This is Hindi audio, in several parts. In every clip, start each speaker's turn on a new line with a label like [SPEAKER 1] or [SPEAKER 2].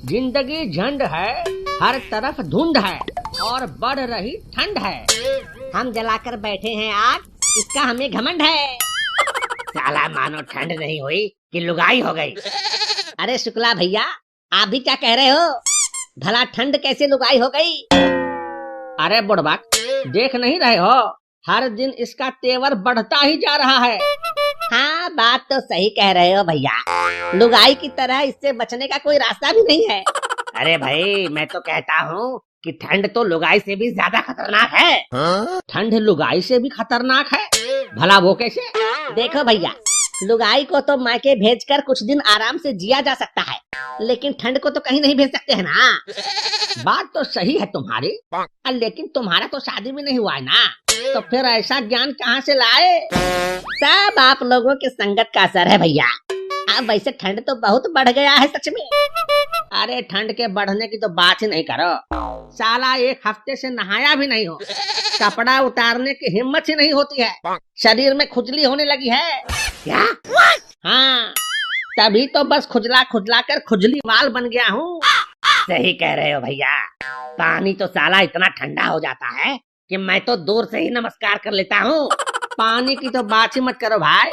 [SPEAKER 1] जिंदगी झंड है, हर तरफ धुंध है और बढ़ रही ठंड है।
[SPEAKER 2] हम जलाकर बैठे हैं आग, इसका हमें घमंड है।
[SPEAKER 1] साला मानो ठंड नहीं हुई कि लुगाई हो गई।
[SPEAKER 2] अरे शुक्ला भैया, आप भी क्या कह रहे हो? भला ठंड कैसे लुगाई हो गई?
[SPEAKER 1] अरे बुड़बक, देख नहीं रहे हो, हर दिन इसका तेवर बढ़ता ही जा रहा है।
[SPEAKER 2] हाँ, बात तो सही कह रहे हो भैया, लुगाई की तरह इससे बचने का कोई रास्ता भी नहीं है।
[SPEAKER 1] अरे भाई, मैं तो कहता हूँ कि ठंड तो लुगाई से भी ज्यादा खतरनाक है। ठंड लुगाई से भी खतरनाक है? भला वो कैसे?
[SPEAKER 2] देखो भैया, लुगाई को तो मायके भेजकर कुछ दिन आराम से जिया जा सकता है, लेकिन ठंड को तो कहीं नहीं भेज सकते हैं ना।
[SPEAKER 1] बात तो सही है तुम्हारी, लेकिन तुम्हारा तो शादी भी नहीं हुआ है ना, तो फिर ऐसा ज्ञान कहाँ से लाए?
[SPEAKER 2] सब आप लोगों के संगत का असर है भैया। अब वैसे ठंड तो बहुत बढ़ गया है सच में।
[SPEAKER 1] अरे ठंड के बढ़ने की तो बात ही नहीं करो। साला एक हफ्ते से नहाया भी नहीं हो, कपड़ा उतारने की हिम्मत ही नहीं होती है, शरीर में खुजली होने लगी है।
[SPEAKER 2] क्या?
[SPEAKER 1] हाँ, तभी तो बस खुजला खुजला कर खुजली वाल बन गया हूँ।
[SPEAKER 2] सही कह रहे हो भैया,
[SPEAKER 1] पानी तो साला इतना ठंडा हो जाता है कि मैं तो दूर से ही नमस्कार कर लेता हूँ। पानी की तो बात ही मत करो भाई।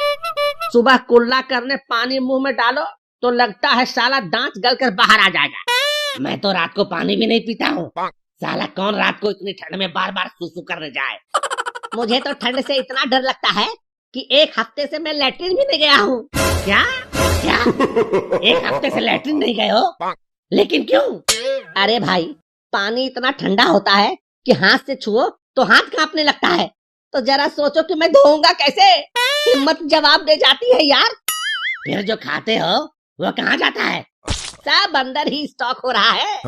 [SPEAKER 1] सुबह कुल्ला करने पानी मुंह में डालो तो लगता है साला दांत गलकर बाहर आ जाएगा। मैं तो रात को पानी भी नहीं पीता हूँ। साला कौन रात को इतनी ठंड में बार बार सुसु करने जाए।
[SPEAKER 2] मुझे तो ठंड से इतना डर लगता है कि एक हफ्ते से मैं लैट्रिन भी नहीं गया हूँ।
[SPEAKER 1] क्या क्या? एक हफ्ते से लैट्रिन नहीं गए हो? लेकिन क्यों?
[SPEAKER 2] अरे भाई, पानी इतना ठंडा होता है कि हाथ से छुओ तो हाथ कांपने लगता है। तो जरा सोचो कि मैं धोऊंगा कैसे? हिम्मत जवाब दे जाती है यार।
[SPEAKER 1] फिर जो खाते हो वो कहाँ जाता है?
[SPEAKER 2] सब अंदर ही स्टॉक हो रहा है।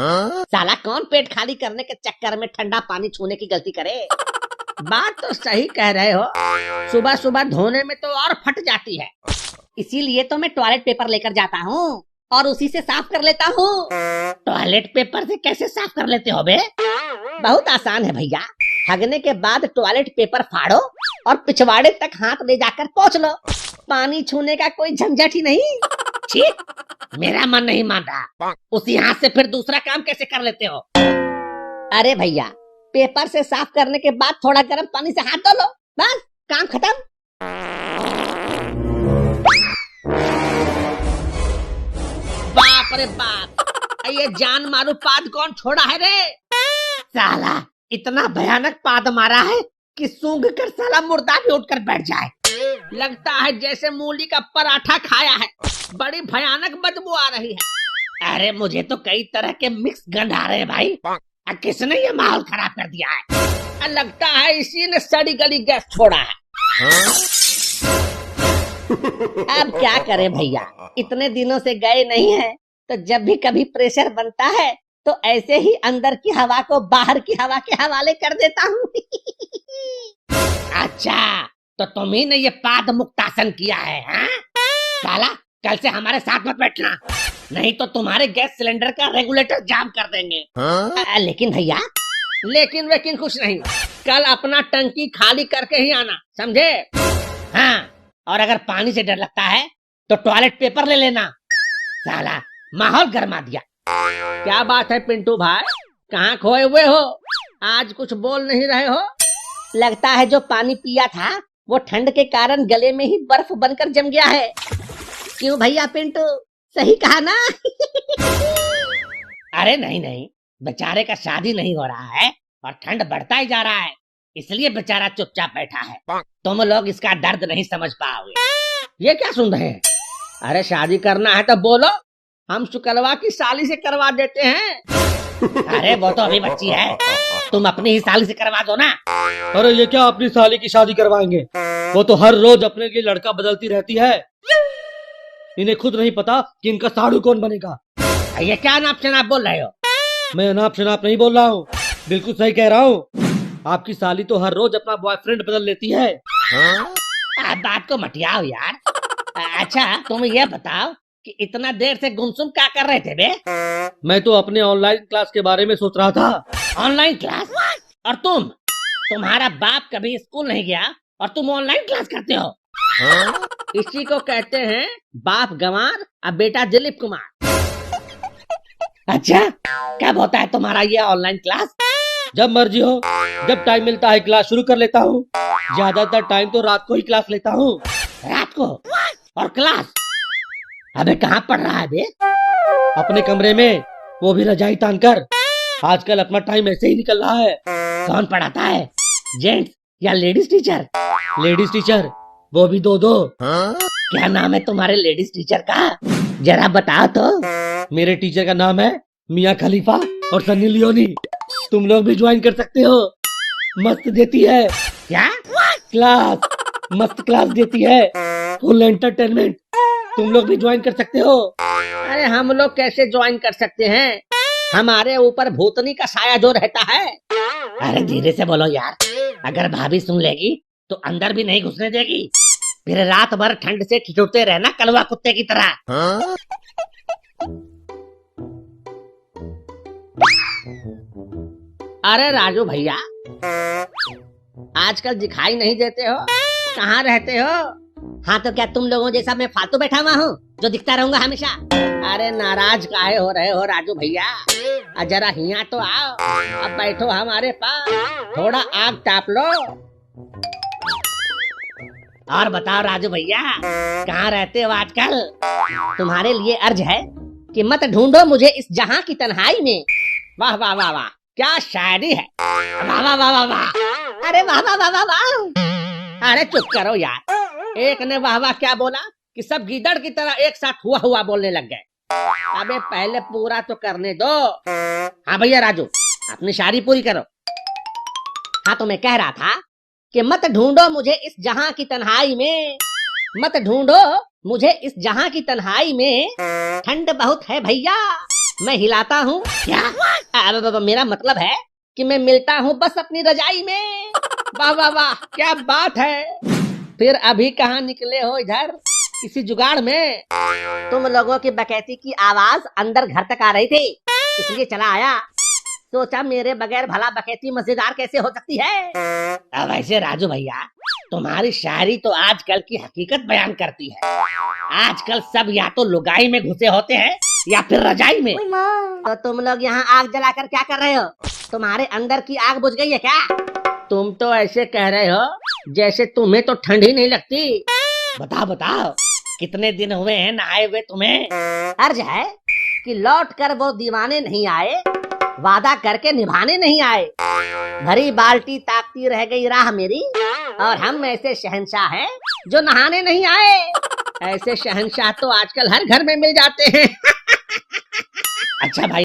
[SPEAKER 2] साला कौन पेट खाली करने के चक्कर में ठंडा पानी छूने की गलती करे।
[SPEAKER 1] बात तो सही कह रहे हो, सुबह सुबह धोने में तो और फट जाती है।
[SPEAKER 2] इसीलिए तो मैं टॉयलेट पेपर लेकर जाता हूँ और उसी से साफ कर लेता हूँ।
[SPEAKER 1] टॉयलेट पेपर से कैसे साफ कर लेते हो बे?
[SPEAKER 2] बहुत आसान है भैया। हगने के बाद टॉयलेट पेपर फाड़ो और पिछवाड़े तक हाथ ले जाकर पोंछ लो। पानी छूने का कोई झंझट ही नहीं।
[SPEAKER 1] ठीक, मेरा मन नहीं मान रहा। उसी हाथ से फिर दूसरा काम कैसे कर लेते हो?
[SPEAKER 2] अरे भैया, पेपर से साफ करने के बाद थोड़ा गर्म पानी से हाथ धो लो, बस काम खत्म।
[SPEAKER 1] बाप रे बाप, ये जान मारू पाद कौन छोड़ा है रे? साला इतना भयानक पाद मारा है कि सूंघ कर साला मुर्दा भी उठकर बैठ जाए। लगता है जैसे मूली का पराठा खाया है। बड़ी भयानक बदबू आ रही है। अरे मुझे तो कई तरह के मिक्स गंध आ रहे हैं भाई। किसने ये माहौल खराब कर दिया है? लगता है इसी ने सड़ी गली गैस छोड़ा है।
[SPEAKER 2] अब क्या करें भैया, इतने दिनों से गए नहीं हैं, तो जब भी कभी प्रेशर बनता है तो ऐसे ही अंदर की हवा को बाहर की हवा के हवाले कर देता हूँ।
[SPEAKER 1] अच्छा, तो तुम ही ने ये पाद मुक्तासन किया है? हाँ? साला कल से हमारे साथ मत बैठना, नहीं तो तुम्हारे गैस सिलेंडर का रेगुलेटर जाम कर देंगे।
[SPEAKER 2] लेकिन भैया,
[SPEAKER 1] लेकिन वेकिन कुछ नहीं, कल अपना टंकी खाली करके ही आना, समझे? हाँ, और अगर पानी से डर लगता है तो टॉयलेट पेपर ले लेना। साला माहौल गर्मा दिया। क्या बात है पिंटू भाई, कहाँ खोए हुए हो? आज कुछ बोल नहीं रहे हो?
[SPEAKER 2] लगता है जो पानी पिया था वो ठंड के कारण गले में ही बर्फ बनकर जम गया है। क्यों भैया पिंटू, सही कहा ना?
[SPEAKER 1] अरे नहीं नहीं, बेचारे का शादी नहीं हो रहा है और ठंड बढ़ता ही जा रहा है, इसलिए बेचारा चुपचाप बैठा है। तुम लोग इसका दर्द नहीं समझ पाओगे। ये क्या सुन रहे हैं? अरे शादी करना है तो बोलो, हम शुक्लवा की साली से करवा देते हैं। अरे वो तो अभी बच्ची है, तुम अपनी ही साली से करवा दो ना।
[SPEAKER 3] अरे ये क्या अपनी साली की शादी करवाएंगे? वो तो हर रोज अपने लिए लड़का बदलती रहती है। इन्हें खुद नहीं पता कि इनका साड़ू कौन बनेगा।
[SPEAKER 1] ये क्या नाप शनाप बोल रहे हो?
[SPEAKER 3] मैं अनाप शनाप नहीं बोल रहा हूँ, बिल्कुल सही कह रहा हूँ। आपकी साली तो हर रोज अपना बॉयफ्रेंड बदल लेती है।
[SPEAKER 1] बात को मटियाओ यार। अच्छा तुम ये बताओ कि इतना देर से गुमसुम क्या कर रहे थे बे?
[SPEAKER 3] मैं तो अपने ऑनलाइन क्लास के बारे में सोच रहा था।
[SPEAKER 1] Online class? और तुम्हारा बाप कभी स्कूल नहीं गया और तुम ऑनलाइन क्लास करते हो? इसी को कहते हैं बाप गंवार और बेटा दिलीप कुमार। अच्छा, कब होता है तुम्हारा ये ऑनलाइन क्लास?
[SPEAKER 3] जब मर्जी हो, जब टाइम मिलता है क्लास शुरू कर लेता हूँ। ज्यादातर टाइम तो रात को ही क्लास लेता हूँ।
[SPEAKER 1] रात को? और क्लास? अबे कहाँ पढ़ रहा है बे?
[SPEAKER 3] अपने कमरे में, वो भी रजाई तान कर। आजकल अपना टाइम ऐसे ही निकल रहा है।
[SPEAKER 1] कौन पढ़ाता है, जेंट्स या लेडीज टीचर?
[SPEAKER 3] लेडीज टीचर, वो भी दो।
[SPEAKER 1] क्या नाम है तुम्हारे लेडीज टीचर का, जरा बताओ तो।
[SPEAKER 3] मेरे टीचर का नाम है मियाँ खलीफा और सन्नी लियोनी। तुम लोग भी ज्वाइन कर सकते हो, मस्त देती है।
[SPEAKER 1] क्या
[SPEAKER 3] क्लास? मस्त क्लास देती है, फुल एंटरटेनमेंट। तुम लोग भी ज्वाइन कर सकते हो।
[SPEAKER 1] अरे हम लोग कैसे ज्वाइन कर सकते हैं, हमारे ऊपर भूतनी का साया जो रहता है। अरे धीरे से बोलो यार, अगर भाभी सुन लेगी तो अंदर भी नहीं घुसने देगी, फिर रात भर ठंड से ठिठुरते रहना कलवा कुत्ते की तरह। अरे राजू भैया, आजकल दिखाई नहीं देते हो, कहाँ रहते हो? हाँ तो क्या तुम लोगों जैसा मैं फालतू बैठा हुआ हूँ जो दिखता रहूंगा हमेशा? अरे नाराज काहे हो रहे हो राजू भैया, जरा हिया तो आओ, अब बैठो हमारे पास, थोड़ा आग ताप लो। और बताओ राजू भैया, कहाँ रहते हो आजकल? तुम्हारे लिए अर्ज है कि मत ढूंढो मुझे इस जहां की तन्हाई में। वाह वाह वाह वाह, क्या शायरी है। वाह वाह वाह वाह वाह, अरे वाह वाह वाह वाह वाह। अरे चुप करो यार, एक ने वाह वाह क्या बोला कि सब गीदड़ की तरह एक साथ हुआ हुआ बोलने लग गए। अबे पहले पूरा तो करने दो। हाँ भैया राजू, अपनी शायरी पूरी करो। हाँ तो मैं कह रहा था कि मत ढूंढो मुझे इस जहां की तन्हाई में, मत ढूंढो मुझे इस जहां की तन्हाई में, ठंड बहुत है भैया मैं हिलाता हूँ। क्या? मेरा मतलब है कि मैं मिलता हूँ बस अपनी रजाई में। वाह वाह वाह, क्या बात है। फिर अभी कहाँ निकले हो इधर, किसी जुगाड़ में? तुम लोगों की बकैती की आवाज अंदर घर तक आ रही थी, इसलिए चला आया। सोचा मेरे बगैर भला बकैती मजेदार कैसे हो सकती है। अब ऐसे राजू भैया, तुम्हारी शायरी तो आजकल की हकीकत बयान करती है। आजकल सब या तो लुगाई में घुसे होते हैं या फिर रजाई में। तो तुम लोग यहाँ आग जलाकर क्या कर रहे हो? तुम्हारे अंदर की आग बुझ गई है क्या? तुम तो ऐसे कह रहे हो जैसे तुम्हें तो ठंड ही नहीं लगती। बताओ बताओ, कितने दिन हुए हैं नहाए हुए तुम्हें? अर्ज है कि लौट कर वो दीवाने नहीं आए, वादा करके निभाने नहीं आए। भरी बाल्टी ताकती रह गई राह मेरी, और हम ऐसे शहंशाह हैं जो नहाने नहीं आए। ऐसे शहंशाह तो आजकल हर घर में मिल जाते हैं। अच्छा भाई।